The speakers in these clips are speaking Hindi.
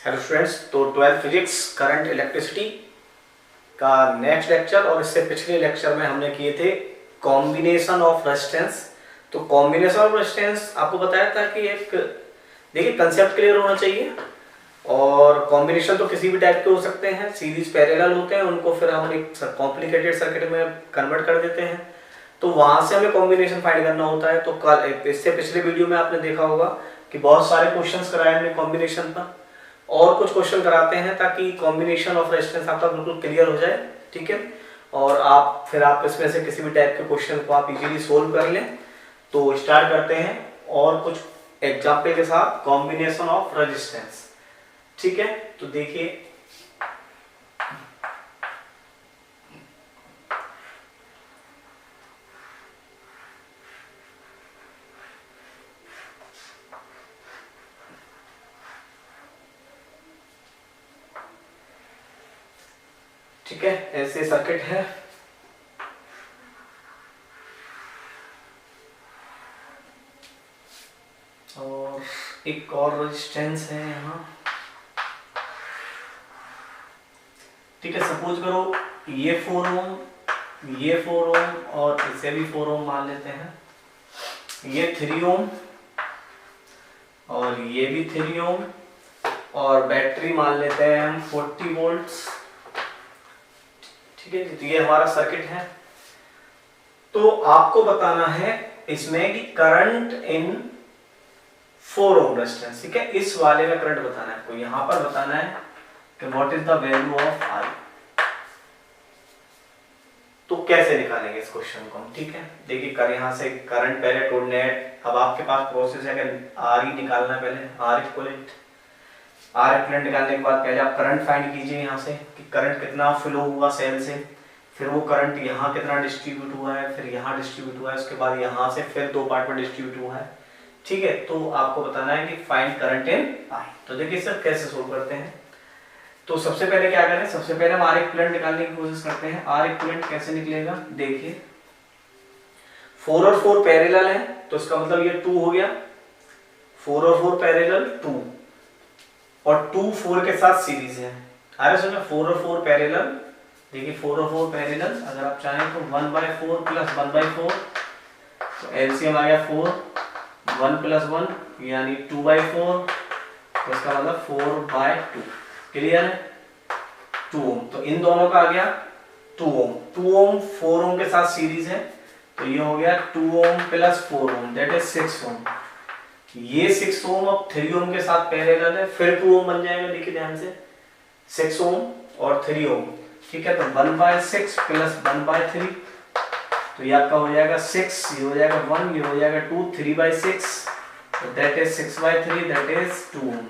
हेलो स्टूडेंट्स, तो 12th फिजिक्स करंट इलेक्ट्रिसिटी का नेक्स्ट लेक्चर और इससे पिछले लेक्चर में हमने किए थे कॉम्बिनेशन ऑफ रेजिस्टेंस। तो कॉम्बिनेशन ऑफ रेजिस्टेंस आपको बताया था कि एक देखिए कंसेप्ट क्लियर होना चाहिए। और कॉम्बिनेशन तो किसी भी टाइप के हो सकते हैं, सीरीज पैरेलल होते हैं, उनको फिर हम एक कॉम्प्लिकेटेड सर्किट में कन्वर्ट कर देते हैं, तो वहां से हमें कॉम्बिनेशन फाइंड करना होता है। तो कल इससे पिछले वीडियो में आपने देखा होगा कि बहुत सारे क्वेश्चंस कराए हमने कॉम्बिनेशन पर, और कुछ क्वेश्चन कराते हैं ताकि कॉम्बिनेशन ऑफ रेजिस्टेंस आपका बिल्कुल क्लियर हो जाए। ठीक है, और आप इसमें से किसी भी टाइप के क्वेश्चन को आप इजीली सोल्व कर लें। तो स्टार्ट करते हैं और कुछ एग्जाम्पल के साथ कॉम्बिनेशन ऑफ रेजिस्टेंस। ठीक है, तो देखिए ठीक है, ऐसे सर्किट है और एक और रेजिस्टेंस है यहाँ। ठीक है, सपोज करो ये 4 ओम, ये 4 ओम और इसे भी 4 ओम मान लेते हैं, ये 3 ओम और ये भी 3 ओम, और बैटरी मान लेते हैं हम 40 वोल्ट्स। ठीक है, तो ये हमारा सर्किट है। तो आपको बताना है इसमें कि करंट इन 4 ओम रेजिस्टेंस। ठीक है, इस वाले में करंट बताना है आपको, यहां पर बताना है कि what is the value of I. तो कैसे निकालेंगे इस क्वेश्चन को हम? ठीक है, देखिए कर यहां से करंट पहले ढूंढने हैं। अब आपके पास प्रोसेस है कि आर ही निकालना, पहले आर इक्विवेलेंट निकालने के बाद पहले आप करंट फाइंड कीजिए यहाँ से कि करंट कितना फ्लो हुआ सेल से, फिर वो करंट यहाँ कितना डिस्ट्रीब्यूट हुआ है, फिर यहाँ डिस्ट्रीब्यूट हुआ है, उसके बाद यहाँ से फिर 2 पार्ट में डिस्ट्रीब्यूट हुआ है। ठीक है, तो आपको बताना है कि फाइंड करंट इन आई। तो देखिए सर कैसे सोल्व करते हैं। तो सबसे पहले क्या करें, सबसे पहले हम आर इक्विवेलेंट निकालने की कोशिश करते हैं। आर इक्विवेलेंट कैसे निकलेगा, देखिए 4 और 4 पैरेलल है, तो इसका मतलब ये 2 हो गया। 4 और 4 पैरेलल 2, और 2 4 के साथ सीरीज है। अरे सुनो, 4 और 4 पैरेलल, देखिए 4 और 4 पैरेलल, अगर आप चाहें तो 1/4 प्लस 1/4, तो एलसीएम आ गया 4, 1 प्लस 1 यानी 2/4, तो इसका मतलब 4/2। क्लियर है, 2 ओम, तो इन दोनों का आ गया 2 ओम। 2 ओम 4 ओम के साथ सीरीज है, तो ये हो गया 2 ohm plus 4 ohm, that is 6 ohm. ये 6 ओम अब 3 ओम के साथ पैरेलल है, फिर 2 ओम बन जाएगा। देखिए ध्यान से, 6 ओम और 3 ओम। ठीक है, तो 1/6 प्लस 1/3, तो ये आपका हो जाएगा 6, ये हो जाएगा 1, ये हो जाएगा 2, 3/6, तो दैट इज 6/3, दैट इज 2 ओम।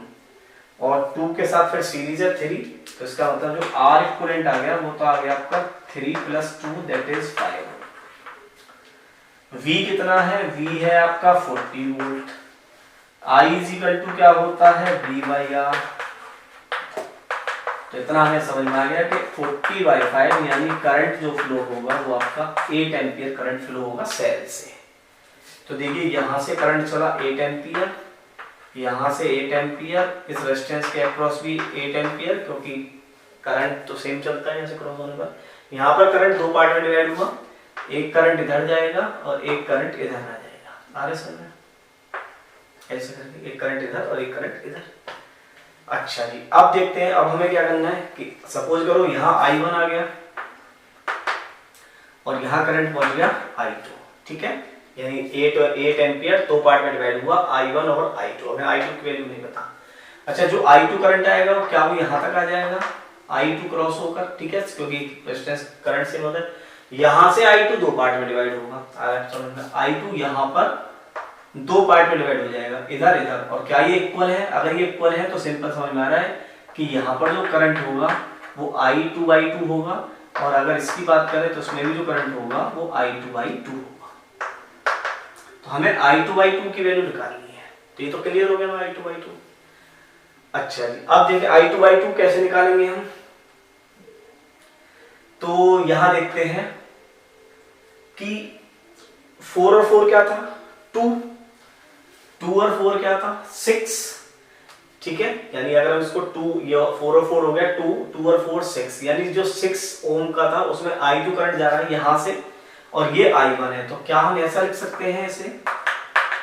और 2 के साथ फिर सीरीज है 3, तो इसका मतलब जो आर इक्विवेलेंट आ गया वो तो आ गया आपका 3 + 2, दैट इज 5। V कितना है, V है आपका 40 वोल्ट। I = क्या होता है, V/R। तो इतना हमें समझ में आ गया कि 40/5 यानी करंट जो फ्लो होगा वो आपका 8 एम्पियर करंट फ्लो होगा सेल से। तो देखिए यहां से करंट चला 8 एम्पियर, यहां से 8 एम्पियर, इस रेजिस्टेंस के अक्रॉस भी 8 एम्पियर, क्योंकि करंट तो सेम चलता है यहाँ से क्रॉस होने पर। यहाँ पर करंट 2 पार्ट में डिवाइड हुआ, एक करंट इधर जाएगा और एक करंट इधर आ जाएगा। आ रहे समझ में, ऐसे करके एक करंट इधर और एक करंट इधर। अच्छा जी, अब देखते हैं अब हमें क्या करना है कि सपोज करो यहाँ I1 आ गया और यहाँ करंट पहुंच गया I2। ठीक है, यानी 8 एम्पियर 2 पार्ट में डिवाइड हुआ, I1 और I2। हमें I2 की वैल्यू नहीं पता। अच्छा, जो I2 करंट आएगा वो क्या वो यहाँ तक आ जाएगा, I2 क्रॉस होकर। ठीक है, क्योंकि रेजिस्टेंस करंट सेम होता है। यहाँ से I2 2 पार्ट में डिवाइड होगा, I2 यहाँ पर 2 पार्ट में डिवाइड हो जाएगा, इधर इधर। और क्या ये इक्वल है, अगर ये इक्वल है तो सिंपल समझ में आ रहा है कि यहाँ पर जो करंट होगा वो I2/2 होगा, और अगर इसकी बात करें तो इसमें भी जो करंट होगा वो I2/2 होगा। तो हमें I2/2 की वैल्यू निकालनी है। तो ये तो क्लियर हो गया ना, I2/2। अच्छा जी, अब देखिए I2/2 कैसे निकालेंगे हम। तो यहां देखते हैं कि 4 और 4 क्या था, 2 और 4 क्या था, 6। ठीक है, यानी अगर हम इसको 2 या 4 और 4 हो गया 2 और 4 6, यानी जो 6 ओम का था उसमें I2 करंट जा रहा है यहाँ से और ये I1 है, तो क्या हम ऐसा लिख सकते हैं इसे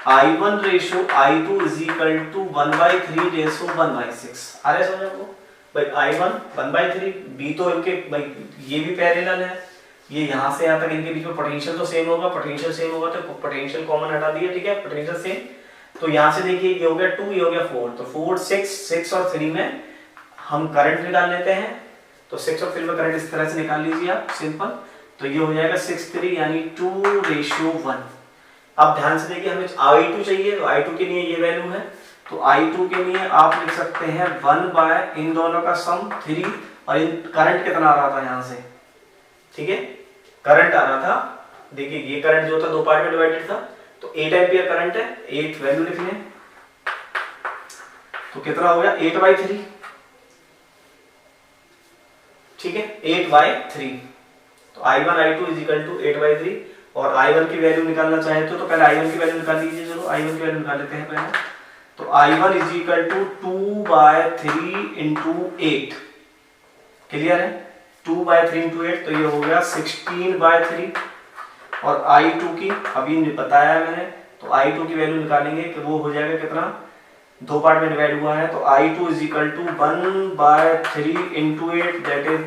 I1 ratio I2 is equal to 1/3 ratio 1/6। आ रहा है समझ आपको भाई, I1 1/3, B तो इनके भाई ये भी पैरेलल है, ये यहाँ से यहाँ तक इनके बीच में पोटेंशियल तो सेम होगा, पोटेंशियल सेम होगा तो पोटेंशियल कॉमन हटा दिया, ठीक है, पोटेंशियल सेम। तो यहाँ से देखिए ये हो गया 2, ये हो गया 4, तो 4 6 और 3 में हम करंट निकाल लेते हैं, तो 6 और 3 में करंट इस तरह से निकाल लीजिए आप सिंपल, तो ये हो जाएगा 6/3 यानी 2:1। अब ध्यान से देखिए हमें I2 चाहिए, तो I2 के लिए ये वैल्यू है, तो I2 के लिए आप लिख सकते हैं 1 इन दोनों का सम 3, और इन करंट कितना आ रहा था यहाँ से, ठीक है, करंट आ रहा था, देखिए ये करंट जो था 2 पार्ट में डिवाइडेड था, तो 8 एम्पियर करंट है, 8 वैल्यू लिख लें, तो कितना हो गया 8/3, ठीक है, 8/3, तो I1 I2 is equal to 8/3, और I1 की वैल्यू निकालना चाहे तो पहले I1 की वैल्यू निकाल लीजिए, चलो I1 की वैल्यू निकाल लेते हैं पहले, तो I1 is equal to 2/3 into 8, clear है, 2/3 इंटू 8, तो ये हो गया 16/3, और I2 की अभी बताया मैंने, तो I2 की वैल्यू निकालेंगे कि वो हो जाएगा कितना, 2 पार्ट में डिवाइड हुआ है, तो I2 is equal to 1/3 into 8 that is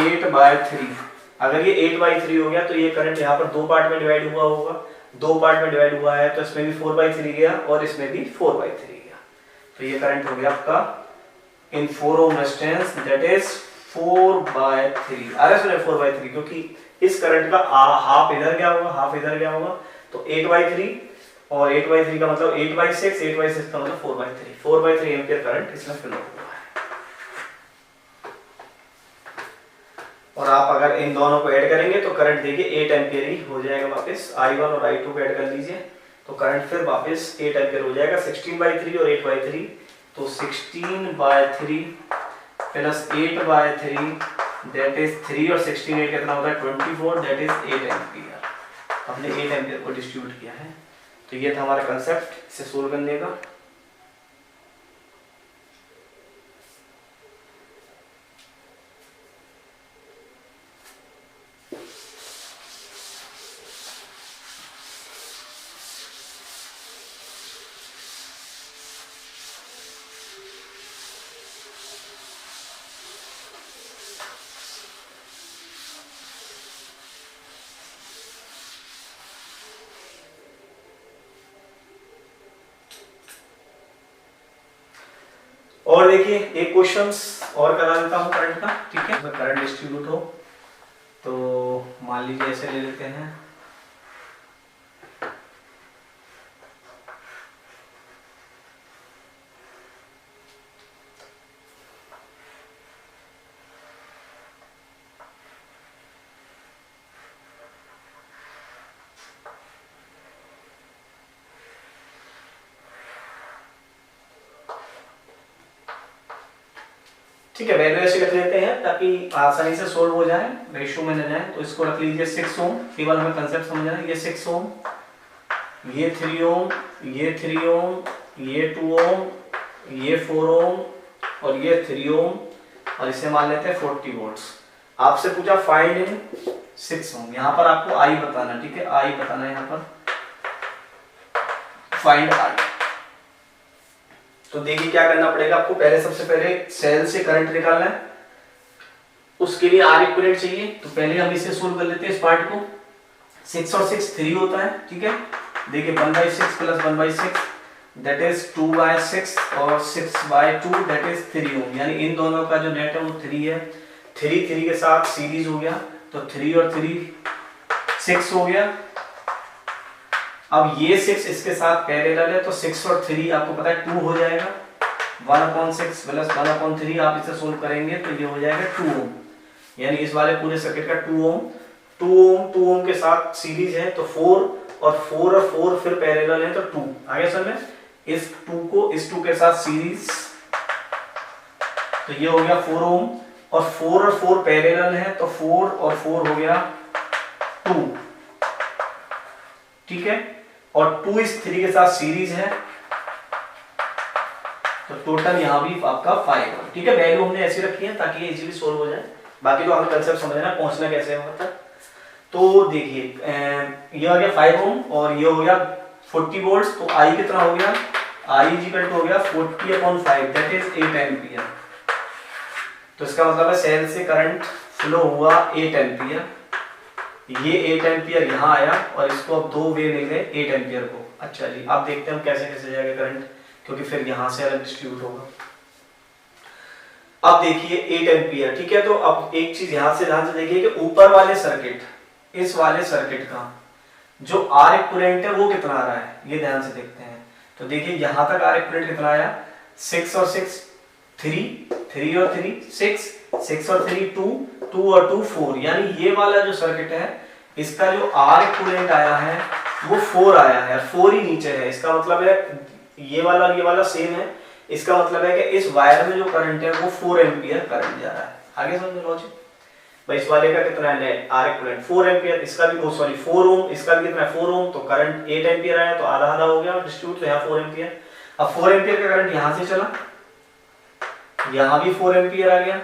8/3। अगर ये 8/3 हो गया तो ये करंट यहाँ पर 2 पार्ट में डिवाइड हुआ होगा, 2 पार्ट में डिवाइड हुआ है तो इसमें भी 4/3 गया और इसमें भी 4/3 गया, तो ये करंट हो गया आपका इन 4 ओम रेजिस्टेंस दैट इज 4/3। अरे सुने 4/3, क्योंकि इस करंट का हाफ इधर गया होगा, हाफ इधर गया होगा, तो 8/3 और 8/3 का मतलब 8/6, 8/6 का मतलब 4/3, 4/3 एम्पियर करंट इसमें फ्लो हुआ है। और आप अगर इन दोनों को ऐड करेंगे तो करंट देखिए 8 एम्पियर ही हो जाएगा वापस, I1 और I2 को ऐड कर लीजिए तो करंट फिर वापस 8 एम्पियर हो जाएगा, 16/3 और 8/3, तो 16/3 प्लस 8/3 दैट इज 3 और 16 8 कितना होता है 24, दैट इज 8 एम्पियर। हमने 8 एम्पियर को डिस्ट्रीब्यूट किया है, तो ये था हमारा कंसेप्ट इसे सोल्व करने का। और देखिए एक क्वेश्चंस और करा देता हूँ करंट का, ठीक है, करंट डिस्ट्रीब्यूट हो तो मान लीजिए ऐसे ले लेते हैं, ठीक है, वैल्यू ऐसे रख लेते हैं ताकि आसानी से सोल्व हो जाए, रेशियो में न जाए, तो इसको रख लीजिए 6 ओम, केवल हमें कंसेप्ट समझना है, ये 6 ओम, ये 3 ओम, ये 3 ओम, ये 2 ओम, ये 4 ओम और ये 3 ओम, और इसे मान लेते हैं 40 वोल्ट्स। आपसे पूछा फाइंड इन 6 ओम, यहाँ पर आपको आई बताना, ठीक है, आई बताना है यहाँ पर, फाइंड आई। तो देखिए क्या करना पड़ेगा आपको, पहले सबसे पहले सेल से करंट निकालना है, उसके लिए आर इक्विवेलेंट चाहिए, तो पहले हम इसे सोल्व कर लेते हैं इस पार्ट को। 6 और 6 3 होता है, ठीक है, देखिए 1/6 प्लस 1/6 दैट इज 2/6 और 6/2 दैट इज 3 ओम, यानी इन दोनों का जो नेट है वो 3 है, 3 के साथ सीरीज हो गया, तो 3 और 3 6 हो गया। अब ये 6 इसके साथ पैरेलल है, तो 6 और 3 आपको पता है 2 हो जाएगा, 1/6 प्लस 1/3 आप इसे सोल्व करेंगे तो ये हो जाएगा 2 ओम, यानी इस वाले पूरे सर्किट का 2 ओम, 2 ओम के साथ सीरीज है, तो 4 और 4 फिर पैरेलल है, तो 2 आगे समझ में, इस 2 को इस 2 के साथ सीरीज, तो ये हो गया 4 ओम, और 4 पैरेलल है, तो 4 और 4 हो गया 2, ठीक है, और 2 इस 3 के साथ सीरीज है, तो टोटल यहाँ भी आपका 5 ओम। ठीक है, वैल्यू हमने ऐसी रखी है ताकि ये इजीली सोल्व हो जाए, बाकी तो हमें कंसेप्ट समझना है पहुंचना कैसे है वहां तक। तो देखिए ये हो गया 5 ओम और ये हो गया 40 वोल्ट्स, तो आई कितना हो गया, आई इज इक्वल टू हो गया 40/5 दैट इज 8 एम्पियर। तो इसका मतलब है सेल से करंट फ्लो हुआ 8 एम्पियर, ये 8 एम्पियर यहाँ आया और इसको अब 2 वे मिल गए 8 एम्पियर को। अच्छा जी, अब देखते हैं हम कैसे कैसे जाएगा करंट, क्योंकि फिर यहाँ से अलग डिस्ट्रीब्यूट होगा। अब देखिए 8 एम्पियर, ठीक है, तो अब एक चीज यहाँ से ध्यान से देखिए कि ऊपर वाले सर्किट, इस वाले सर्किट का जो आर इक्विवेलेंट है वो कितना आ रहा है, ये ध्यान से देखते हैं। तो देखिए यहाँ तक आर इक्विवेलेंट कितना आया, 6 और 6 3, 3 और 3 6, 6 और 3 2, 2 और 2 4, यानी ये वाला जो सर्किट है इसका जो आर इक्विवेलेंट आया है वो 4 आया है, 4 ही नीचे है। इसका मतलब है ये वाला सेम है, इसका मतलब है कि इस वायर में जो करंट है वो 4 एम्पियर करंट जा रहा है। आगे समझो लॉजिक भाई, इस वाले का कितना है आर इक्विवेलेंट 4 एम्पियर, इसका भी 4 ओम, इसका भी कितना है 4 ओम, तो करंट 8 एम्पियर आया, तो आधा आधा हो गया डिस्ट्रीब्यूट, तो यहाँ 4 एम्पियर। अब 4 एम्पियर का करंट यहाँ से चला, यहाँ भी 4 एम्पियर आ गया।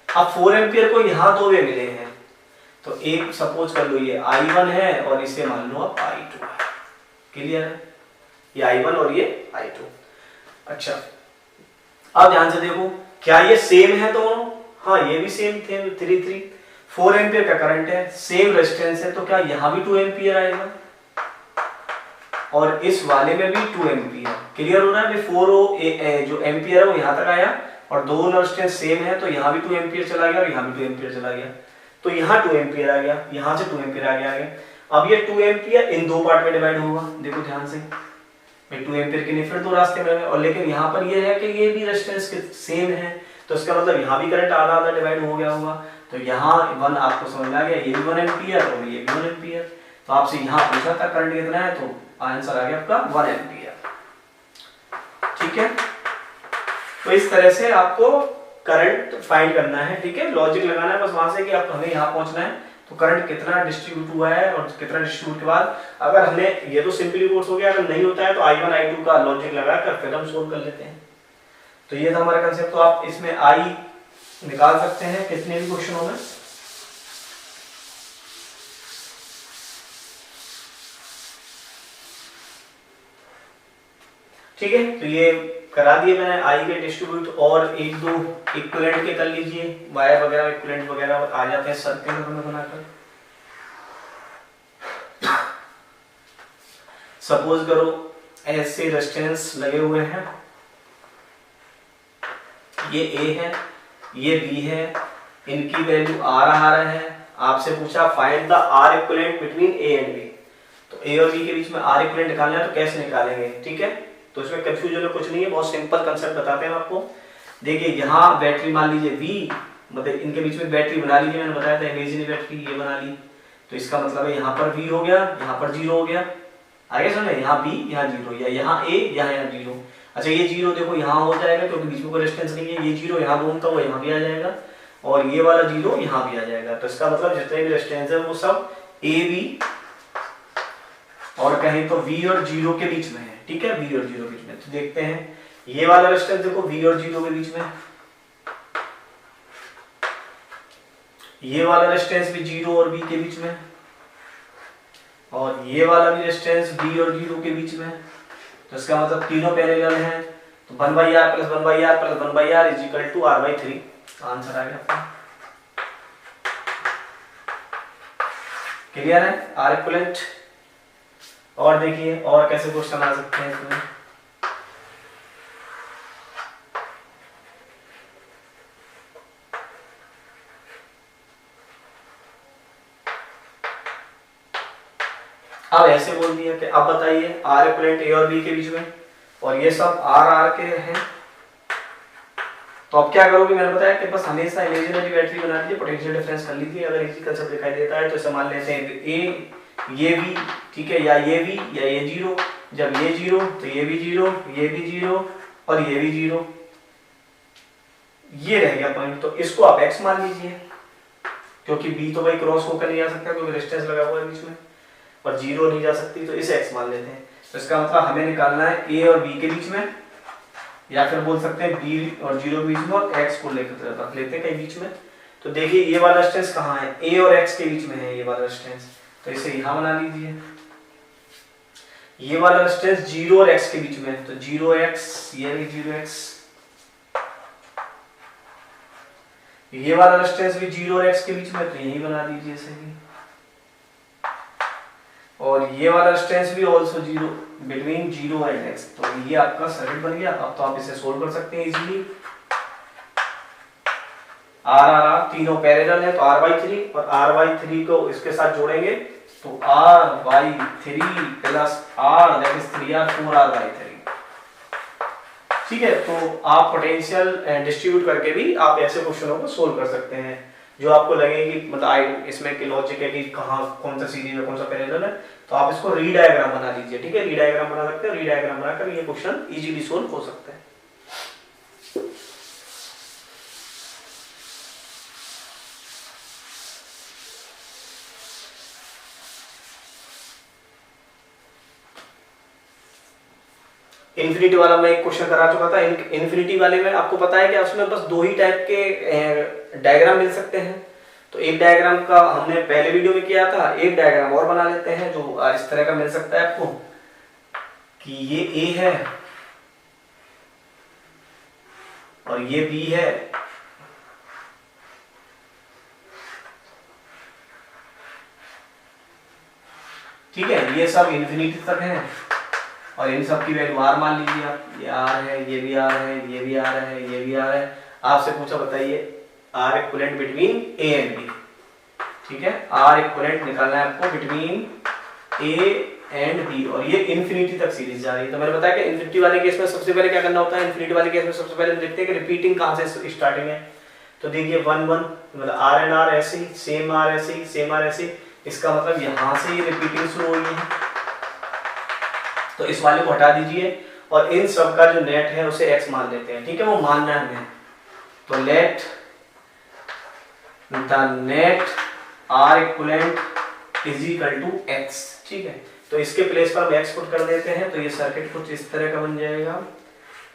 अब 4 एम्पियर को यहाँ 2 वे मिले हैं, तो एक सपोज कर लो ये I1 है और इसे मान लो आप I2 है। क्लियर है, ये I1 और ये I2। अच्छा, अब ध्यान से देखो क्या ये सेम है दोनों, हाँ ये भी सेम थे 3 4 एम्पियर का करंट है, सेम रेजिस्टेंस है, तो क्या यहाँ भी 2 एम्पियर आएगा और इस वाले में भी 2 एम्पियर। क्लियर हो रहा है, 4 जो एम्पियर है वो यहाँ तक आया और दोनों रेजिस्टेंस सेम है, तो यहाँ भी 2 एम्पियर चला गया और यहाँ भी 2 एम्पियर चला गया, तो यहाँ 2 एम्पियर आ गया, यहाँ से 2 एम्पियर आ गया। अब ये 2 एम्पियर इन दो पार्ट में डिवाइड होगा, देखो ध्यान से, 2 एम्पियर के लिए फिर 2 रास्ते में, और लेकिन यहाँ पर ये है कि ये भी रेजिस्टेंस सेम है, तो इसका मतलब यहाँ भी करंट आधा आधा डिवाइड हो गया होगा। तो यहाँ 1 आपको समझ में आ गया, ये भी 1 एम्पियर और ये भी 1 एम्पियर। तो आपसे यहाँ पूछा था करंट कितना है, तो आंसर आ गया आपका 1 एम्पियर। ठीक है, तो इस तरह से आपको करंट फाइंड करना है। ठीक है, लॉजिक लगाना है बस वहां से कि आप हमें यहाँ पहुंचना है, तो करंट कितना डिस्ट्रीब्यूट हुआ है और कितना डिस्ट्रीब्यूट के बाद, अगर हमने ये तो सिंपली कोर्स हो गया, अगर नहीं होता है तो I1 I2 का लॉजिक लगाकर फिर हम सोल्व कर लेते हैं। तो ये था हमारा कंसेप्ट। तो आप इसमें I निकाल सकते हैं कितने भी क्वेश्चनों में। ठीक है, तो ये करा दिए मैंने I के डिस्ट्रीब्यूट, और एक दो इक्विवेलेंट के कर लीजिए, वायर वगैरह इक्विवेलेंट वगैरह आ जाते हैं सर्किट में बनाकर। सपोज करो ऐसे रेजिस्टेंस लगे हुए हैं, ये A है, ये B है, इनकी वैल्यू R आ रहा है। आपसे पूछा find the R equivalent between A and B, तो A और B के बीच में R इक्विवेलेंट निकालना है, तो कैसे निकालेंगे। ठीक है, तो इसमें कंफ्यूजन कुछ नहीं है, बहुत सिंपल कंसेप्ट बताते हैं आपको। देखिए यहाँ बैटरी मान लीजिए V, मतलब इनके बीच में बैटरी बना लीजिए, मैंने बताया था इमेजिनरी बैटरी ये बना ली, तो इसका मतलब है यहाँ पर V हो गया, यहाँ पर 0 हो गया। आगे समझे, यहाँ B यहाँ 0, या यहाँ A यहाँ 0। अच्छा ये 0 देखो यहाँ हो जाएगा क्योंकि बीच में कोई रेजिस्टेंस नहीं है, ये 0 यहाँ घूमता हुआ यहाँ भी आ जाएगा और ये वाला 0 यहाँ भी आ जाएगा। तो इसका मतलब जितने भी रेजिस्टेंस है वो सब A B और कहें तो V और 0 के बीच में है। ठीक है, V और 0 के बीच में। तो देखते हैं ये वाला रेजिस्टेंस देखो V और 0 के बीच में, ये वाला रेजिस्टेंस भी 0 और B के बीच में, और ये वाला भी रेजिस्टेंस B और 0 के बीच में। तो इसका मतलब तीनों पैरेलल हैं, तो 1/R plus 1/R plus 1/R is equal to R/3। Answer आ गया आपका। क्लियर है, R इक्विवेलेंट। और देखिए और कैसे क्वेश्चन आ सकते हैं इसमें। अब ऐसे बोल दिया कि अब बताइए R इक्विवेलेंट A और B के बीच में, और ये सब R के हैं, तो अब क्या करोगे, मैंने बताया कि बस हमेशा इमेजिनरी बैटरी बना लीजिए, पोटेंशियल डिफरेंस कर लीजिए। अगर इसी कंसेप्ट दिखाई देता है तो इसे मान लेते हैं A ये भी, ठीक है, या ये भी या ये 0, जब ये 0 तो ये भी 0, ये भी 0 और ये भी 0, ये रह गया पॉइंट, तो इसको आप x मान लीजिए, क्योंकि B तो भाई क्रॉस होकर नहीं आ सकता क्योंकि रेजिस्टेंस लगा हुआ है बीच में, और 0 नहीं जा सकती, तो इसे x मान लेते हैं। तो इसका मतलब हमें निकालना है A और B के बीच में या फिर बोल सकते हैं b और 0 के बीच में और x को लेकर रख लेते हैं कहीं बीच में। तो देखिए ये वाला डिस्टेंस कहाँ है, a और x के बीच में है ये वाला डिस्टेंस, तो इसे यहाँ बना लीजिए। ये वाला डिस्टेंस 0 और x के बीच में है, तो 0x, ये भी 0x, ये वाला डिस्टेंस भी 0 और x के बीच में, तो यही बना दीजिए सही। और ये वाला डिस्टेंस भी ऑल्सो 0 बिटवीन 0 एंड x, तो ये आपका सर्किट बन गया। अब तो आप इसे सोल्व कर सकते हैं इजीली। r तीनों पैरेलल है, तो r/3 और r/3 को इसके साथ जोड़ेंगे तो r/3 plus r that is 3r 4r/3। ठीक है, तो आप पोटेंशियल डिस्ट्रीब्यूट करके भी आप ऐसे क्वेश्चनों को सोल्व कर सकते हैं जो आपको लगे कि मतलब इसमें की लॉजिक है कि कहाँ कौन सा सीरीज है कौन सा पैरेलल है, तो आप इसको री डायग्राम बना लीजिए। ठीक है, री डायग्राम बना सकते हैं, री डायग्राम बनाकर ये क्वेश्चन इजीली सोल्व हो सकता है। इन्फिनिटी वाला मैं एक क्वेश्चन करा चुका था। इन्फिनिटी वाले में आपको पता है कि उसमें बस दो ही टाइप के डायग्राम मिल सकते हैं। तो एक डायग्राम का हमने पहले वीडियो में किया था, एक डायग्राम और बना लेते हैं जो इस तरह का मिल सकता है आपको कि ये A है और ये B है, ठीक है, ये सब इन्फिनिटी तक है और इन सब की वैल्यू r मान लीजिए आप, ये r है, ये भी r है, ये भी r है, ये भी r है। आपसे पूछा बताइए r equivalent between a and b। ठीक है, r इक्विवेलेंट निकालना है आपको बिटवीन a एंड b और ये इन्फिनिटी तक सीरीज जा रही है। तो मैंने बताया कि इन्फिनिटी वाले केस में सबसे पहले क्या करना होता है, इन्फिनिटी वाले केस में सबसे पहले हम देखते हैं कि रिपीटिंग कहां से स्टार्टिंग है। तो देखिए 1 1 मतलब r एंड r ऐसे ही, सेम r ऐसे ही, सेम r ऐसे ही, इसका मतलब यहां से ही रिपीटिंग शुरू हुई है, तो इस वाले को हटा दीजिए और इन सब का जो नेट है उसे x मान लेते हैं। ठीक है, वो मानना है हमें, तो let the net r equivalent is equal to x। ठीक है, तो इसके प्लेस पर हम x पुट कर देते हैं, तो ये सर्किट कुछ इस तरह का बन जाएगा,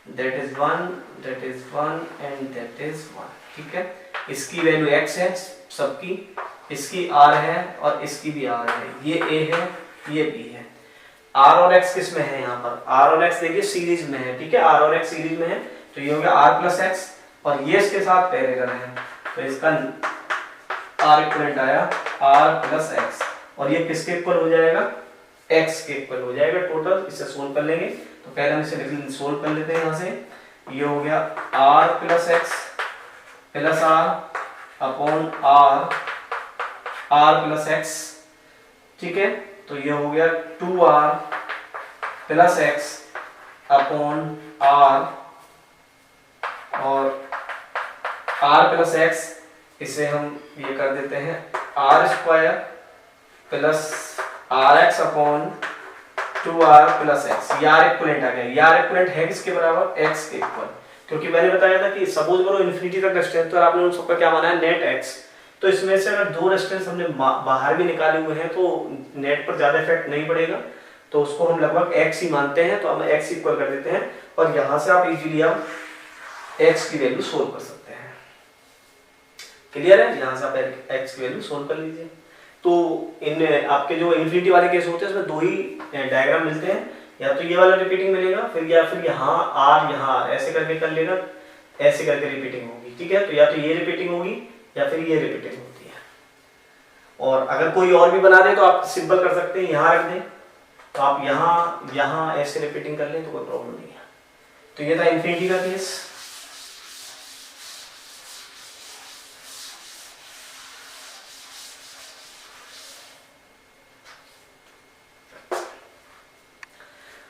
that is 1, that is 1 and that is 1। ठीक है, इसकी वैल्यू x है सबकी, इसकी r है और इसकी भी r है, ये a है, ये b है। r और x किस में है, यहाँ पर r और x देखिए सीरीज में है। ठीक है, r और x सीरीज में है, तो ये हो गया r प्लस x और ये इसके साथ पैरेलल है, तो इसका r इक्विवेलेंट आया r प्लस x और ये किसके इक्वल हो जाएगा, x के इक्वल हो जाएगा टोटल। इसे सोल्व कर लेंगे, तो पहले हम इसे सोल्व कर लेते हैं यहाँ से। ये हो गया r plus x plus r upon r plus x। ठीक है, तो ये हो गया 2r plus x upon r और r प्लस x, इसे हम ये कर देते हैं r square plus rx upon 2r plus x। ये r इक्विवेलेंट आ गया, ये r इक्विवेलेंट है किसके बराबर, x के इक्वल, क्योंकि मैंने बताया था कि सपोज करो इन्फिनिटी तक डिस्टेंस, तो आपने उन सबका क्या माना है, नेट x। तो इसमें से अगर दो डिस्टेंस हमने बाहर भी निकाले हुए हैं तो नेट पर ज्यादा इफेक्ट नहीं पड़ेगा, तो उसको हम लगभग x ही मानते हैं, तो हम x इक्वल कर देते हैं और यहां से आप इजीली आप x की वैल्यू सोल्व कर सकते हैं। क्लियर है, यहां से आप x की वैल्यू सोल्व कर लीजिए। तो इन आपके जो इन्फिनिटी वाले केस होते हैं उसमें दो ही डायग्राम मिलते हैं, या तो ये वाला रिपीटिंग मिलेगा, फिर या फिर यहाँ r यहाँ ऐसे करके कर लेगा, ऐसे करके रिपीटिंग होगी। ठीक है, तो या तो ये रिपीटिंग होगी या फिर ये रिपीटिंग होती है। और अगर कोई और भी बना दे तो आप सिंपल कर सकते हैं, यहाँ रख दें, तो आप यहाँ ऐसे रिपीटिंग कर लें तो कोई प्रॉब्लम नहीं है। तो ये था इन्फिनिटी का केस।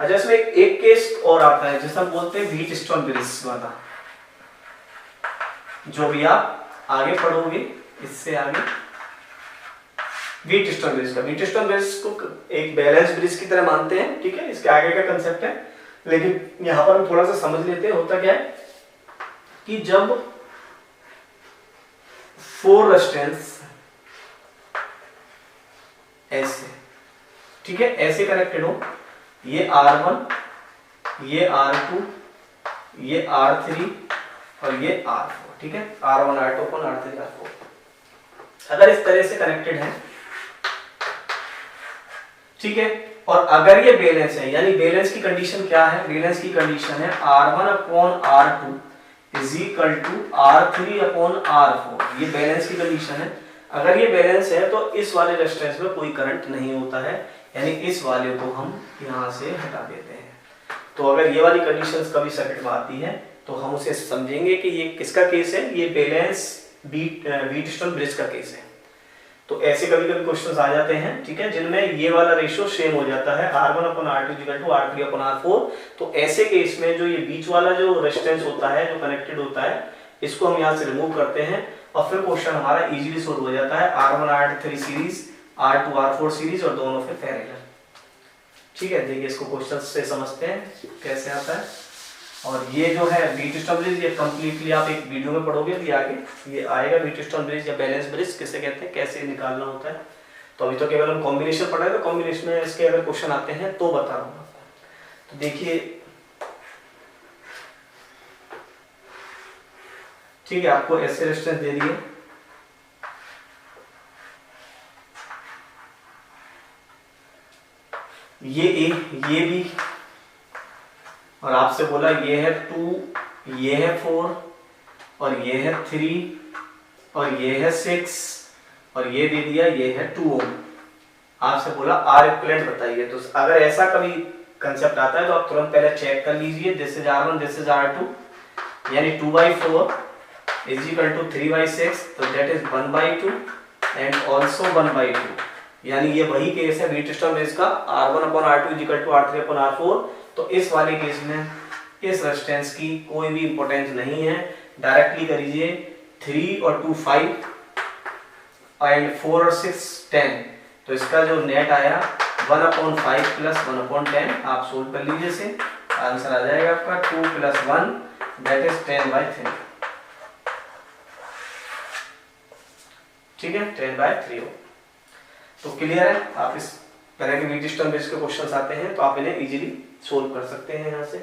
अच्छा, इसमें एक केस और आता है जिसे हम बोलते हैं व्हीटस्टोन ब्रिज वाला, जो भी आप आगे पढ़ोगे इससे आगे व्हीटस्टोन ब्रिज का। व्हीटस्टोन ब्रिज को एक बैलेंस ब्रिज की तरह मानते हैं। ठीक है, इसके आगे का कंसेप्ट है, लेकिन यहां पर हम थोड़ा सा समझ लेते हैं। होता क्या है कि जब 4 रेजिस्टेंस ऐसे, ठीक है, ऐसे कनेक्टेड हो, ये R1, ये R2, ये R3 और ये R4, ठीक है, R1 R2 अपन R3 R4 अगर इस तरह से कनेक्टेड है, ठीक है। और अगर ये बैलेंस है, यानी बैलेंस की कंडीशन क्या है, बैलेंस की कंडीशन है R1 upon R2 is equal to R3 upon R4, ये बैलेंस की कंडीशन है। अगर ये बैलेंस है तो इस वाले रेजिस्टेंस में कोई करंट नहीं होता है, यानी इस वाले को हम यहाँ से हटा देते हैं। तो अगर ये वाली कंडीशंस कभी सर्किट में आती है तो हम उसे समझेंगे कि ये किसका केस है, ये बैलेंस व्हीटस्टोन ब्रिज का केस है। तो ऐसे कभी कभी क्वेश्चंस आ जाते हैं, ठीक है, जिनमें ये वाला रेशियो सेम हो जाता है R1 upon R2 equal to R3 upon R4। तो ऐसे केस में जो ये बीच वाला जो रेजिस्टेंस होता है, जो कनेक्टेड होता है, इसको हम यहाँ से रिमूव करते हैं और फिर क्वेश्चन हमारा इजीली सोल्व हो जाता है। R1 R3 series, R2 R4 series और दोनों फिर पैरेलल, ठीक है। देखिए इसको क्वेश्चन से समझते हैं कैसे आता है। और ये जो है व्हीटस्टोन ब्रिज, ये कंप्लीटली आप एक वीडियो में पढ़ोगे कि आगे ये आएगा व्हीटस्टोन ब्रिज या बैलेंस ब्रिज किसे कहते हैं, कैसे निकालना होता है। तो अभी तो केवल हम कॉम्बिनेशन पढ़ रहे हैं, तो कॉम्बिनेशन में इसके अगर क्वेश्चन आते हैं तो बता रहा हूँ। तो देखिए, ठीक है, आपको ऐसे रेजिस्टेंस दे दिए, ये ए, ये बी, और आपसे बोला ये है 2, ये है 4 और ये है 3 और ये है 6 और ये दे दिया ये है 2 ओम। आपसे बोला आर इक्विवेलेंट बताइए। तो अगर ऐसा कभी कंसेप्ट आता है तो आप तुरंत पहले चेक कर लीजिए, this is R1 this is R2, यानी 2/4 इज इक्वल टू 3/6, तो दैट इज 1/2 एंड आल्सो 1/2, यानी ये वही केस है व्हीटस्टोन ब्रिज का, R1 upon R2 is equal to R3 upon R4। तो इस वाले केस में इस रेजिस्टेंस की कोई भी इंपॉर्टेंस नहीं है, डायरेक्टली करिए। 3 और 2 5 एंड 4 और 6 10, तो इसका जो नेट आया 1/5 प्लस 1/10, आप सोल्व कर लीजिए इसे, आंसर आ जाएगा आपका 2 + 1 दैट इज 10/3, ठीक है, 10/3 हो। तो क्लियर है, आप इस तरह के व्हीटस्टोन ब्रिज के क्वेश्चंस आते हैं तो आप इन्हें इजीली सोल्व कर सकते हैं। यहाँ से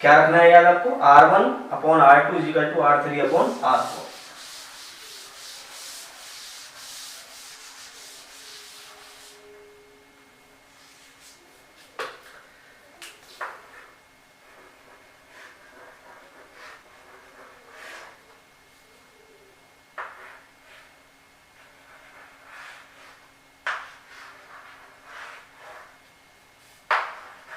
क्या रखना है याद आपको, R1 upon R2 is equal to R3 upon R4।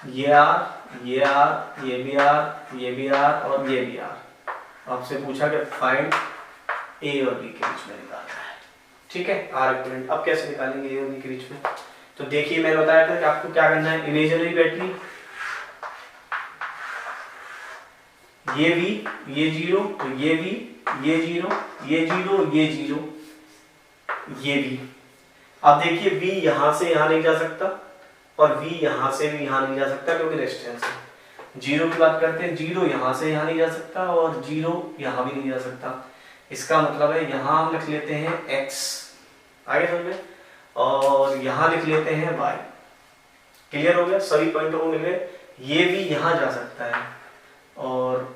ये R, ये R, ये भी R, ये भी R और ये भी R। आपसे पूछा कि फाइंड A और B के बीच में निकालना है, ठीक है, R इक्विवेलेंट। अब कैसे निकालेंगे A और B के बीच में, तो देखिए मैंने बताया था कि आपको क्या करना है, इमेजिनरी बैटरी, ये V, ये 0, तो ये V, ये 0, ये 0, ये 0, ये V। अब देखिए V यहां से यहां नहीं जा सकता और V यहां से भी यहां नहीं जा सकता क्योंकि रेजिस्टेंस है। 0 की बात करते हैं, 0 यहां से यहां नहीं जा सकता और 0 यहां भी नहीं जा सकता। इसका मतलब है यहां हम लिख लेते हैं x, आगे समझ में, और यहां लिख लेते हैं y। क्लियर हो गया, सभी पॉइंटों को मिल गए। ये भी यहां जा सकता है और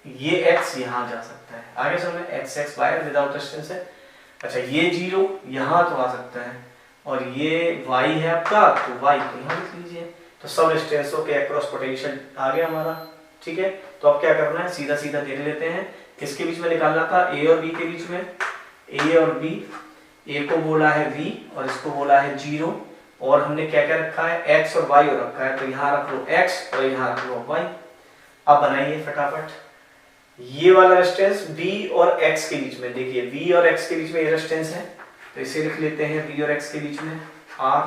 ये x यहां जा सकता है, आगे समझ में, x बाहर विदाउट रेजिस्टेंस है। अच्छा, ये 0 यहां तो आ सकता है और ये y है आपका, तो y को यहाँ लिख लीजिए। तो सब रेजिस्टेंसों के अक्रॉस पोटेंशियल आ गया हमारा, ठीक है। तो अब क्या करना है, सीधा सीधा देख लेते हैं, किसके बीच में निकालना था, A और B के बीच में। A और B, A को बोला है V और इसको बोला है 0, और हमने क्या क्या रखा है, x और y और रखा है, तो यहाँ रख लो x और यहाँ रख लो y। अब बनाइए फटाफट ये वाला रेजिस्टेंस B और x के बीच में। देखिए V और x के बीच में ये रेजिस्टेंस है, तो इसे लिख लेते हैं B और x के बीच में R।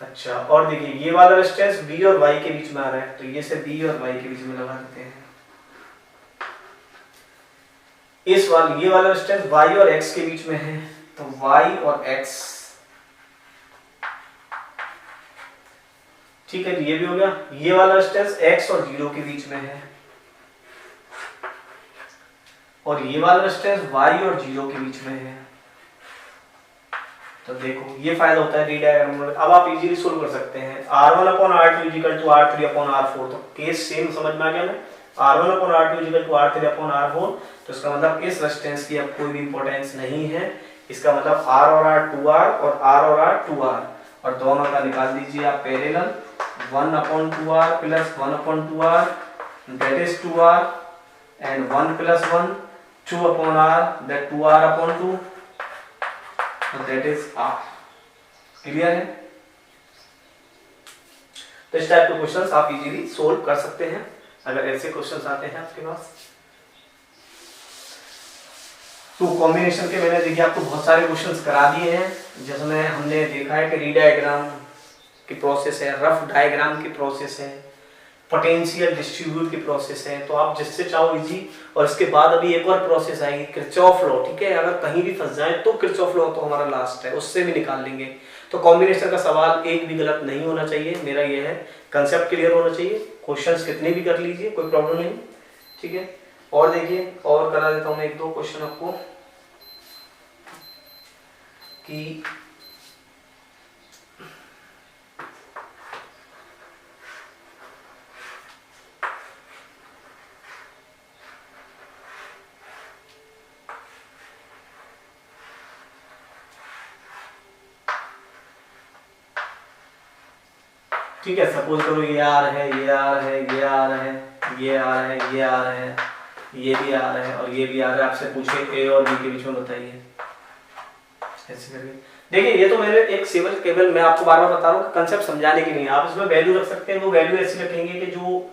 अच्छा, और देखिए ये वाला रेजिस्टेंस B और y के बीच में आ रहा है, तो ये से B और y के बीच में लगा देते हैं। इस वाले ये वाला रेजिस्टेंस y और x के बीच में है, तो y और x, ठीक है, ये भी हो गया। ये वाला रेजिस्टेंस x और 0 के बीच में है और ये वाला रेजिस्टेंस y और 0 के बीच में है। तो देखो ये फायदा होता है री डायग्राम। अब आप इजीली सोल्व कर सकते हैं। r1 upon r2 equal to r3 upon r4, तो केस सेम समझ में आ गया ना। r1 upon r2 equal to r3 upon r4, तो इसका मतलब इस रेजिस्टेंस की अब कोई भी इंपॉर्टेंस नहीं है। इसका मतलब r और r 2r और r और r 2r, और दोनों का निकाल दीजिए आप parallel. 1 upon 2r plus 1 upon 2r that is 2r, and 1 plus 1 2 upon r that 2r upon 2 that is r। Clear है? तो इस टाइप के क्वेश्चंस आप इजीली सोल्व कर सकते हैं अगर ऐसे क्वेश्चंस आते हैं आपके पास। तो कॉम्बिनेशन के मैंने देखिए आपको बहुत सारे क्वेश्चंस करा दिए हैं, जिसमें हमने देखा है कि री डायग्राम की प्रोसेस है, रफ डायग्राम की प्रोसेस है, पोटेंशियल डिस्ट्रीब्यूट की प्रोसेस है। तो आप जिससे चाहो इजी, और इसके बाद अभी एक और प्रोसेस आएगी किरचॉफ लॉ, ठीक है। अगर कहीं भी फंस जाए तो किरचॉफ लॉ तो हमारा लास्ट है, उससे भी निकाल लेंगे। तो कॉम्बिनेशन का सवाल एक भी गलत नहीं होना चाहिए, मेरा ये है। कंसेप्ट क्लियर होना चाहिए, क्वेश्चंस कितने भी कर लीजिए, कोई प्रॉब्लम नहीं, ठीक है। और देखिए और करा देता हूँ मैं एक दो क्वेश्चन आपको कि ठीक है। सपोज करो ये आर है, ये आर है, ये आर है, ये आर है, ये आर है, ये भी आर है और ये भी आर है। आपसे पूछे ए और बी के बीच में बताइए, ऐसे करके। देखिए ये तो मैंने एक सिविल केवल मैं आपको बार बार बता रहा हूँ कंसेप्ट समझाने के लिए। आप इसमें वैल्यू रख सकते हैं, वो वैल्यू ऐसी रखेंगे कि जो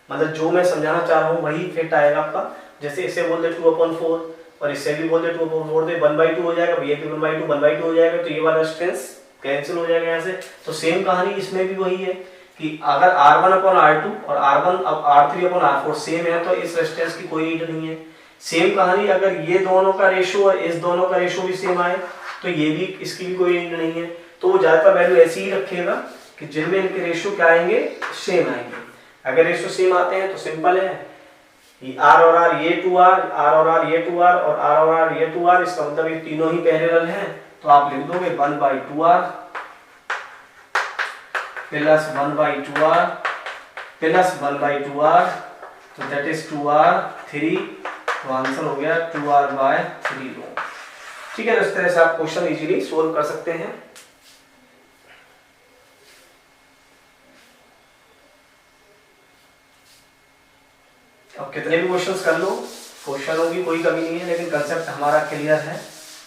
मतलब जो मैं समझाना चाह रहा हूँ वही फिट आएगा आपका। जैसे इसे बोल दे 2/4 और इससे भी बोल दे 2/4 दे 1/2 हो जाएगा, ये भी 1/2 हो जाएगा, तो ये वाला डिस्टेंस कैंसिल हो जाएगा यहाँ से। तो सेम कहानी इसमें भी वही है कि अगर r1 अपॉन r2 और r3 अपॉन r4 सेम है तो इस रेजिस्टेंस की कोई नीड नहीं है। सेम कहानी अगर ये दोनों का रेशो और इस दोनों का रेशो भी सेम आए तो ये भी इसकी भी कोई नीड नहीं है। तो वो ज्यादातर वैल्यू ऐसी ही रखेगा कि जिनमें इनके रेशो क्या आएंगे, सेम आएंगे। अगर रेशो सेम आते हैं तो सिंपल है, r और r ये 2r, r और r ये 2r और r और r ये 2r, इसका मतलब ये तीनों ही पैरेलल हैं। तो आप लिख दोगे 1/2r plus 1/2r plus 1/2r, तो दैट इज 2r3, तो आंसर हो गया 2r/3। ठीक है, इस तरह से आप क्वेश्चन इजीली सोल्व कर सकते हैं। अब कितने भी क्वेश्चंस कर लो, क्वेश्चनों की कोई कमी नहीं है, लेकिन कंसेप्ट हमारा क्लियर है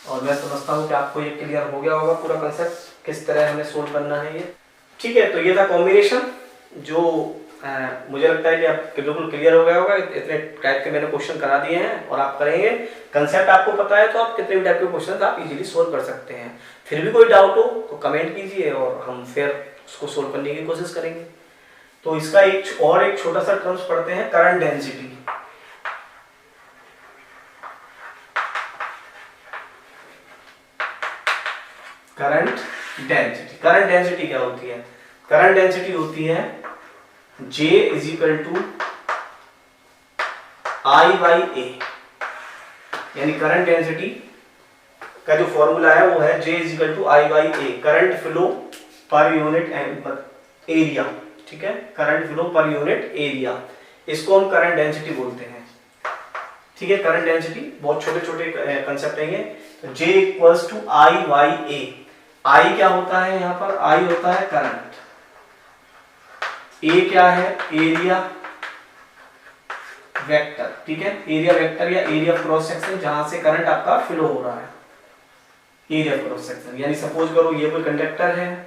और मैं समझता हूँ कि आपको ये क्लियर हो गया होगा पूरा कंसेप्ट किस तरह हमें सोल्व करना है ये। ठीक है, तो ये था कॉम्बिनेशन जो मुझे लगता है कि आपको बिल्कुल क्लियर हो गया होगा। इतने टाइप के मैंने क्वेश्चन करा दिए हैं और आप करेंगे, कंसेप्ट आपको पता है तो आप कितने भी टाइप के क्वेश्चन आप इजीली सोल्व कर सकते हैं। फिर भी कोई डाउट हो तो कमेंट कीजिए और हम फिर उसको सोल्व करने की कोशिश करेंगे। तो इसका एक छोटा सा टर्म्स पढ़ते हैं, करंट डेंसिटी। करंट डेंसिटी क्या होती है? करंट डेंसिटी होती है J = I/A, यानी करंट डेंसिटी का जो फॉर्मूला है वो है J = I/A, current flow per unit area. ठीक है, current flow per unit area, इसको हम करंट डेंसिटी बोलते हैं। ठीक है, करंट डेंसिटी बहुत छोटे छोटे कंसेप्ट है ये। तो J = I/A, I क्या होता है यहाँ पर? I होता है करंट, A क्या है? Area vector. ठीक है, एरिया वेक्टर या एरिया क्रॉस सेक्शन, जहां से करंट आपका फ्लो हो रहा है, एरिया क्रॉस सेक्शन। यानी सपोज करो ये कोई कंडक्टर है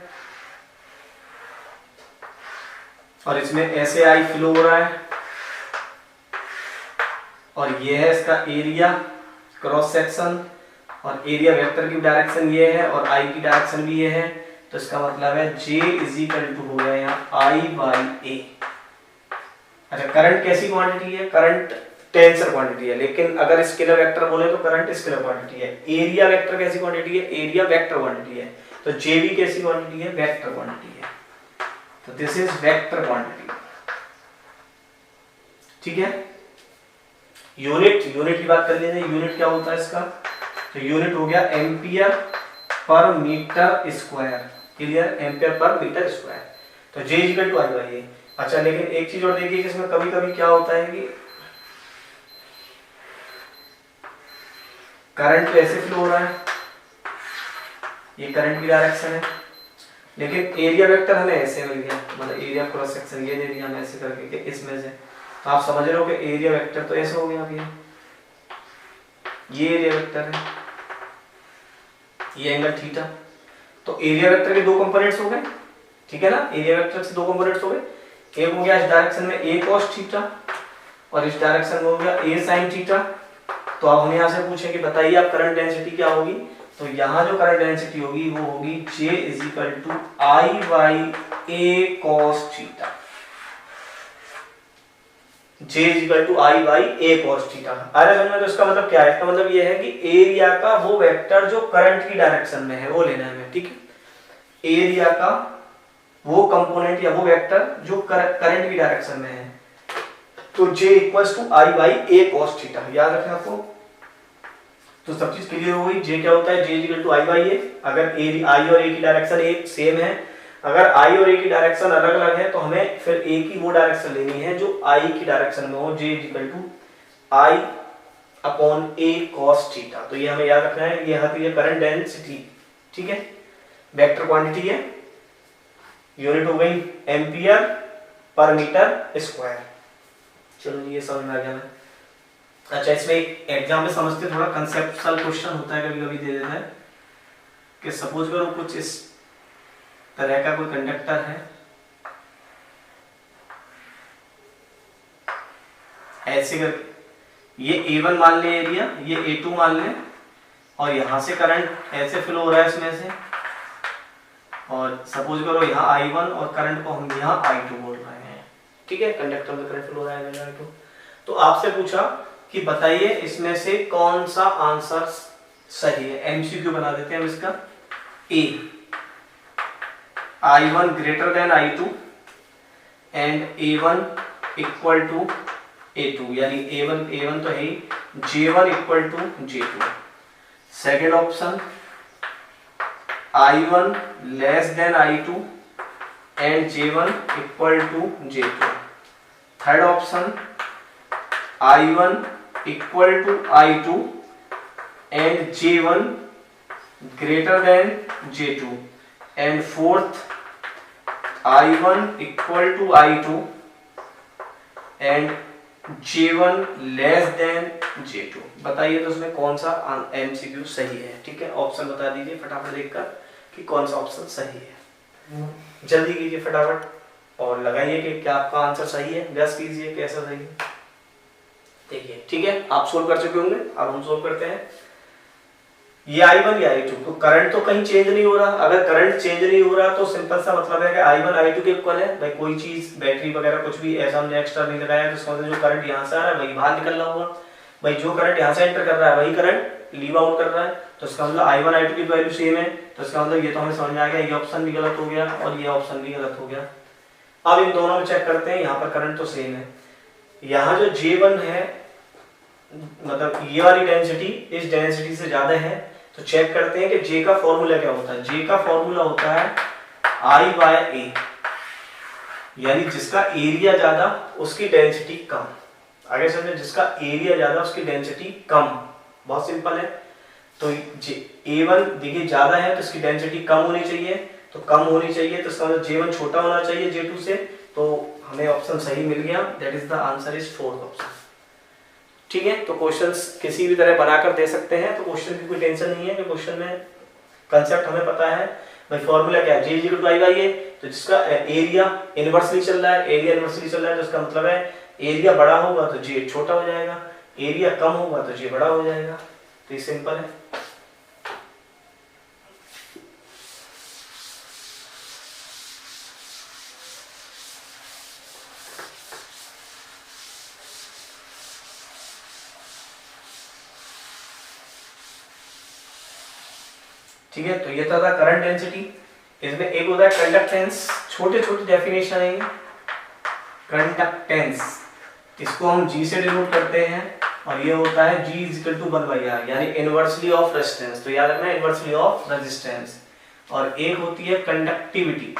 और इसमें ऐसे आई फ्लो हो रहा है और ये है इसका एरिया क्रॉस सेक्शन, और एरिया वेक्टर की डायरेक्शन ये है और आई की डायरेक्शन भी ये है। तो इसका मतलब है J = हो गया यहाँ I/A। अच्छा, करंट कैसी क्वांटिटी है? करंट टेंसर क्वांटिटी है, लेकिन अगर स्केलर वेक्टर बोले तो करंट स्केलर क्वांटिटी है। एरिया वेक्टर कैसी क्वांटिटी है? एरिया वेक्टर क्वांटिटी है। तो J भी कैसी क्वांटिटी है? वेक्टर क्वांटिटी है। तो दिस इज वेक्टर क्वांटिटी। ठीक है, यूनिट की बात कर लेते हैं। यूनिट क्या होता है इसका? तो यूनिट हो गया ampere per metre square, clear, ampere per metre square. तो J equal to I by A. अच्छा लेकिन एक चीज और देखिए कि इसमें कभी कभी क्या होता है कि करंट तो ऐसे फ्लो हो रहा है, ये करंट की डायरेक्शन है, लेकिन एरिया वेक्टर हमें ऐसे मिल गया, मतलब एरिया क्रॉस सेक्शन ये दे दिया हमें ऐसे करके कि इसमें से, तो आप समझ रहे हो कि एरिया वेक्टर तो ऐसे हो गया। अभी ये एरिया वेक्टर है, ये एंगल थीटा, तो एरिया वेक्टर के दो कंपोनेंट्स हो गए, ठीक है ना, एरिया वेक्टर से दो कंपोनेंट्स हो गए, एक हो गया इस डायरेक्शन में a cos थीटा और इस डायरेक्शन में हो गया a sin थीटा। तो अब हम यहाँ से पूछें कि बताइए आप करंट डेंसिटी क्या होगी, तो यहाँ जो करंट डेंसिटी होगी वो होगी J is equal to I by A cos theta, J is equal to I by A cos theta. अरे समझ में, तो इसका मतलब क्या है, इसका मतलब ये है कि एरिया का वो वेक्टर जो करंट की डायरेक्शन में है वो लेना है हमें, ठीक है, एरिया का वो कंपोनेंट या वो वेक्टर जो करंट की डायरेक्शन में है, तो J equals to I by A cos theta, याद रखें आपको। तो सब चीज क्लियर हो गई। J क्या होता है, J equal to I by A, अगर आई और ए की डायरेक्शन एक सेम है, अगर आई और ए की डायरेक्शन अलग अलग है तो हमें फिर ए की वो डायरेक्शन लेनी है जो आई की डायरेक्शन में हो, J equal to I upon A cos theta. तो ये हमें याद रखना है, ये है करंट डेंसिटी, ठीक है, वेक्टर क्वांटिटी है, यूनिट हो गई एम्पियर पर मीटर स्क्वायर। चलो ये समझ में आ गया मैं। अच्छा इसमें एक एग्जाम में समझते थोड़ा कंसेप्चुअल क्वेश्चन होता है, कभी कभी दे देता है कि सपोज करो कुछ इस तरह का कोई कंडक्टर है, ऐसे करके ये A1 मान ले एरिया, ये A2 मान ले, और यहां से करंट ऐसे फ्लो हो रहा है इसमें से, और सपोज करो यहाँ I1 और करंट को हम यहाँ I2 बोल रहे हैं, ठीक है, कंडक्टर में करंट फ्लो हो रहा है I2। तो आपसे पूछा कि बताइए इसमें से कौन सा आंसर सही है, एमसीक्यू बना देते हैं हम इसका। A I1 greater than I2 and A1 equal to A2, यानी A1 तो है ही, J1 equal to J2। Second option I1 less than I2 and J1 equal to J2। Third option I1 equal to I2 and J1 greater than J2 and fourth I1 equal to I2 and J1 less than J2। बताइए तो उसमें कौन सा एमसीक्यू सही है, ठीक है, ऑप्शन बता दीजिए फटाफट देखकर कि कौन सा ऑप्शन सही है, जल्दी कीजिए फटाफट और लगाइए कि क्या आपका आंसर सही है, गैस कीजिए कैसा सही है। देखिए ठीक है, आप सोल्व कर चुके होंगे, अब हम सोल्व करते हैं। ये I1 या I2, तो करंट तो कहीं चेंज नहीं हो रहा, अगर करंट चेंज नहीं हो रहा तो सिंपल सा मतलब है कि I1 I2 के इक्वल है। भाई कोई चीज बैटरी वगैरह कुछ भी ऐसा हमने एक्स्ट्रा नहीं लगाया, तो इसका मतलब जो करंट यहाँ से आ रहा है वही बाहर निकल रहा होगा, भाई जो करंट यहाँ से एंटर कर रहा है वही करंट लीव आउट कर रहा है, तो इसका मतलब I1 I2 की वैल्यू सेम है, तो इसका मतलब ये तो हमें समझ में आ गया, ये ऑप्शन भी गलत हो गया और ये ऑप्शन भी गलत हो गया। अब इन दोनों में चेक करते हैं, यहाँ पर करंट तो सेम है, यहाँ जो J1 है मतलब ये वाली डेंसिटी इस डेंसिटी से ज्यादा है, तो चेक करते हैं कि J का फॉर्मूला क्या होता है। J का फॉर्मूला होता है I बाय A, यानी जिसका एरिया ज्यादा उसकी डेंसिटी कम। आगे समझे, जिसका एरिया ज्यादा उसकी डेंसिटी कम, बहुत सिंपल है। तो A1 देखिए ज्यादा है तो इसकी डेंसिटी कम होनी चाहिए, तो कम होनी चाहिए तो इसका मतलब J1 छोटा होना चाहिए J2 से, तो हमें ऑप्शन सही मिल गया, that is the answer is fourth option. ठीक है, तो क्वेश्चंस किसी भी तरह बनाकर दे सकते हैं, तो क्वेश्चन की कोई टेंशन नहीं है कि क्वेश्चन में कंसेप्ट हमें पता है। भाई फॉर्मूला क्या है, J equal to I by A, तो जिसका एरिया इनवर्सली चल रहा है, एरिया इनवर्सली चल रहा है तो इसका मतलब है एरिया बड़ा होगा तो J छोटा हो जाएगा, एरिया कम होगा तो J बड़ा हो जाएगा, तो ये सिंपल है। ठीक है, तो ये था करंट डेंसिटी। इसमें एक होता है कंडक्टेंस, छोटे छोटे डेफिनेशन है। कंडक्टेंस इसको हम G से डिनोट करते हैं, और ये होता है G is equal to 1/r, यानी इनवर्सली ऑफ रेजिस्टेंस। तो याद रखना इनवर्सली ऑफ रेजिस्टेंस। और एक होती है कंडक्टिविटी,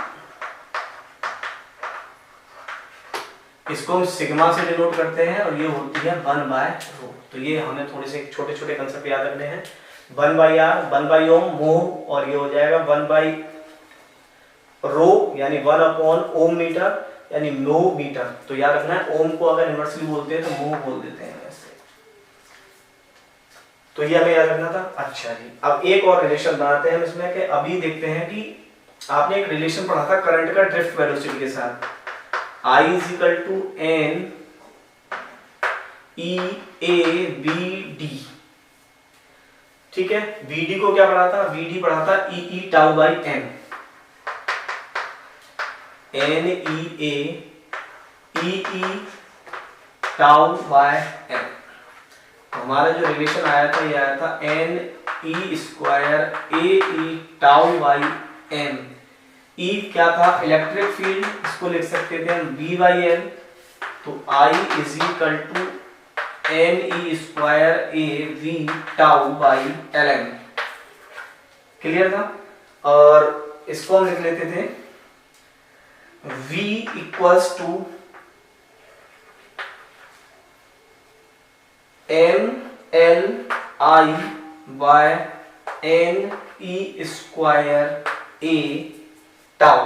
इसको हम सिग्मा से डिनोट करते हैं, और ये होती है 1/ρ। तो ये हमें थोड़े से छोटे छोटे कंसेप्ट याद रखने हैं। 1/r 1/ओम मोह, और ये हो जाएगा 1/ρ यानी 1/ओम मीटर यानी मोह मीटर। तो याद रखना है ओम को अगर इनवर्सली बोलते हैं तो मोह बोल देते हैं वैसे। तो ये हमें याद रखना था। अच्छा जी, अब एक और रिलेशन बनाते हैं हम इसमें, कि अभी देखते हैं कि आपने एक रिलेशन पढ़ा था करंट का ड्रिफ्ट वेलोसिटी के साथ, I is equal to n e a b d। ठीक है, vd को क्या पढ़ा था, vd पढ़ा था e e tau by m, n e a e e tau by m। हमारा जो रिलेशन आया था ये आया था n e square a e tau by m। E क्या था, इलेक्ट्रिक फील्ड, इसको लिख सकते थे हम V/L। तो I is equal to n e square a v tau by lm। Clear था। और इसको हम लिख लेते थे V equals to m l I by n e square a tau.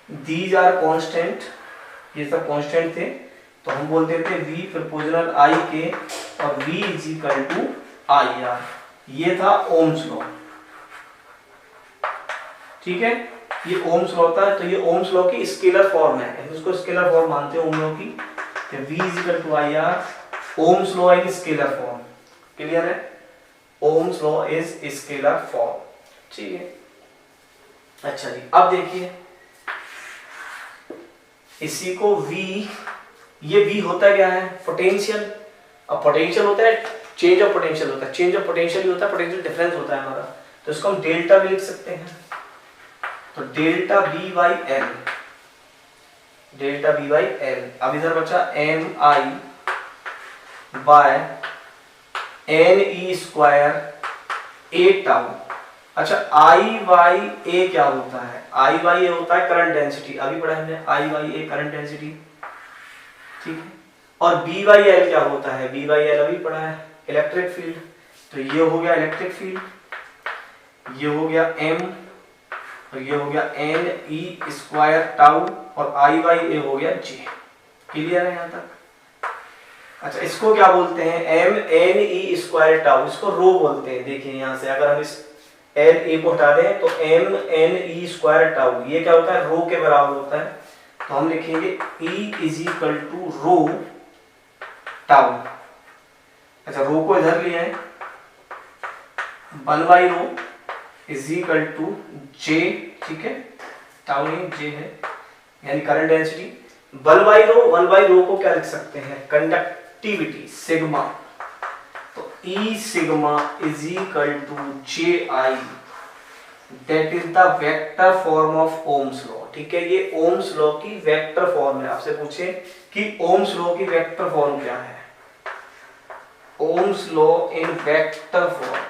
These are constant, ये सब कांस्टेंट थे, तो हम बोलते थे v प्रोपोर्शनल I के, और v is equal to IR। ये था ओम्स लॉ। ठीक है, ये ओम्स लॉ था। तो ये ओम्स लॉ की स्केलर फॉर्म है, इसको स्केलर फॉर्म मानते हैं ओम लॉ की। तो v is equal to IR, Ohm's law in scalar form. Clear है, ohms law is scalar form. ठीक है, अच्छा जी, अब देखिए इसी को V, ये V होता क्या है, पोटेंशियल। अब पोटेंशियल होता है चेंज ऑफ पोटेंशियल, होता है चेंज ऑफ पोटेंशियल ही होता है, पोटेंशियल डिफरेंस होता है हमारा। तो इसको हम डेल्टा भी लिख सकते हैं। तो delta V by L, delta V by L। अब इधर बचा M I by n e square a tau. अच्छा, I बाई a क्या होता है, I बाई a होता है करंट डेंसिटी, अभी पढ़ा हमने I by a current density. ठीक है, और B बाई L क्या होता है, B बाई L अभी पढ़ा है इलेक्ट्रिक फील्ड। तो ये हो गया इलेक्ट्रिक फील्ड, ये हो गया M, और ये हो गया n e स्क्वायर टाउ, और I बाई a हो गया J। क्लियर है यहाँ तक। अच्छा, इसको क्या बोलते हैं, m n e square tau, इसको रो बोलते हैं। देखिए यहाँ से अगर हम इस एल ए को हटा दें तो m n e square tau, ये क्या होता है, रो के बराबर होता है। तो हम लिखेंगे E is equal to rho tau. अच्छा, रो को इधर लिया है, 1/ρ इज इक्वल टू J। ठीक है, टाउ नहीं J है, यानी करंट डेंसिटी। 1/ρ को क्या लिख सकते हैं, कंडक्टिविटी सिग्मा। तो E sigma is equal to JI, that is the vector form of ohm's law. ठीक है, ये ओम्स लॉ की वेक्टर फॉर्म है। आपसे पूछे कि ओम्स लॉ की वेक्टर फॉर्म क्या है, ohms law in vector form.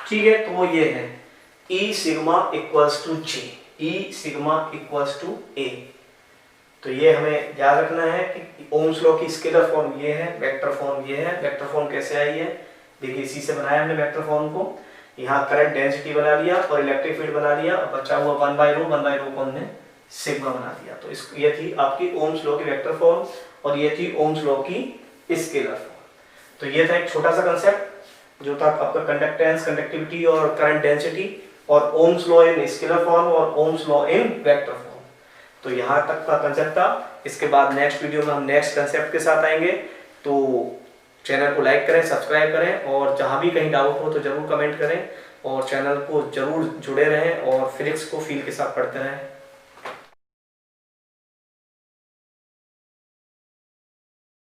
ठीक है, तो वो ये है E sigma equals to J, E sigma equals to A। तो ये हमें याद रखना है कि ओम्स लॉ की स्केलर फॉर्म ये है, वेक्टर फॉर्म ये है। वेक्टर फॉर्म कैसे आई है, देखिए इसी से बनाया हमने वेक्टर फॉर्म को। यहाँ करंट डेंसिटी बना लिया और इलेक्ट्रिक फील्ड बना लिया, और बचा हुआ 1/ρ को हमने सिग्मा बना दिया। तो इस ये थी आपकी ओम्स लॉ की वेक्टर फॉर्म, और ये थी ओम्स लॉ की स्केलर फॉर्म। तो ये था एक छोटा सा कंसेप्ट जो था आपका कंडक्टेंस, कंडक्टिविटी और करंट डेंसिटी, और Ohm's law in scalar form और Ohm's law in vector form. तो यहाँ तक का कंसेप्ट था। इसके बाद नेक्स्ट वीडियो में हम नेक्स्ट कंसेप्ट के साथ आएंगे। तो चैनल को लाइक करें, सब्सक्राइब करें, और जहाँ भी कहीं डाउट हो तो जरूर कमेंट करें, और चैनल को जरूर जुड़े रहें और फिजिक्स को फील के साथ पढ़ते रहें।